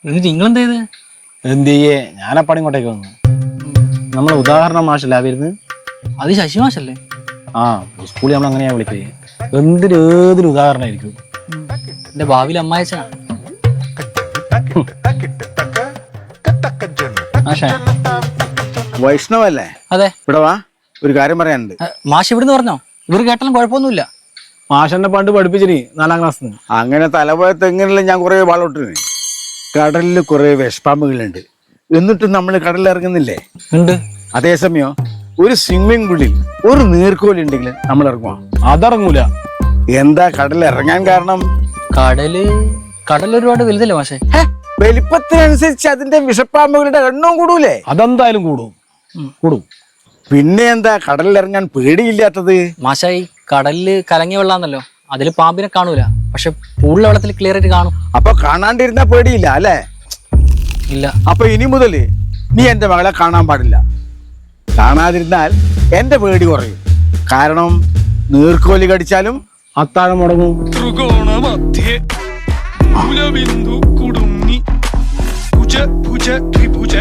എന്നിട്ട് നിങ്ങളെന്താ ചെയ്ത്? എന്ത് ചെയ്യേ? ഞാനപ്പാടെ ഇങ്ങോട്ടേക്ക് വന്നു. നമ്മളെ ഉദാഹരണ മാഷല്ലാവിരുന്ന്. അത് ശശിമാഷല്ലേ? ആ, സ്കൂളിൽ നമ്മൾ അങ്ങനെയാ വിളിക്കേ. ഏതൊരു ഉദാഹരണമായിരിക്കും. എന്റെ ഭാവിയിൽ അമ്മായച്ചനാ. മാഷേ. വൈഷ്ണവല്ലേ? അതെ. ഇവിടെ വാ, ഒരു കാര്യം പറയാനുണ്ട്. മാഷ് ഇവിടുന്ന് പറഞ്ഞോ? ഇവർ കേട്ടാലും കുഴപ്പമൊന്നുമില്ല. മാഷെന്നെ പണ്ട് പഠിപ്പിച്ചിനി 4ാം ക്ലാസ്സിൽ. അങ്ങനെ തലപോയ തെങ്ങിനെല്ലാം ഞാൻ കുറെ വാളോട്ടിന്. കടലിൽ കുറെ വിഷപ്പാമ്പുകളുണ്ട്, എന്നിട്ടും നമ്മൾ കടലിൽ ഇറങ്ങുന്നില്ലേ? ഉണ്ട്. അതേസമയം ഒരു സ്വിമ്മിംഗ് പൂളിൽ ഒരു നീർക്കോലി ഉണ്ടെങ്കിൽ നമ്മൾ ഇറങ്ങുവാ. അതറങ്ങൂല. എന്താ കടലിൽ ഇറങ്ങാൻ കാരണം? കടൽ ഒരുപാട് വലുതല്ലേ മാഷേ? വലിപ്പത്തിനനുസരിച്ച് അതിന്റെ വിഷപ്പാമ്പുകളുടെ എണ്ണവും കൂടൂലേ? അതെന്തായാലും കൂടും. പിന്നെ എന്താ കടലിൽ ഇറങ്ങാൻ പേടിയില്ലാത്തത്? മാഷായി, കടലില് കലങ്ങിയ വെള്ളാന്നല്ലോ, അതില് പാമ്പിനെ കാണൂല. പക്ഷെ പൂളിലെ വെള്ളത്തിൽ ക്ലിയർ ആയിട്ട് കാണും. അപ്പൊ കാണാണ്ടിരുന്നാ പേടിയില്ല അല്ലേ? ഇല്ല. അപ്പൊ ഇനി മുതല് നീ എന്റെ മകളെ കാണാൻ പാടില്ല. കാണാതിരുന്നാൽ എന്റെ പേടി കുറയും. കാരണം നീർക്കോലി കടിച്ചാലും അത്താഴം മുടങ്ങും. ത്രികോണമധ്യേ മൂലബിന്ദു കുടുങ്ങി ഭുജ ഭുജ ത്രിഭുജ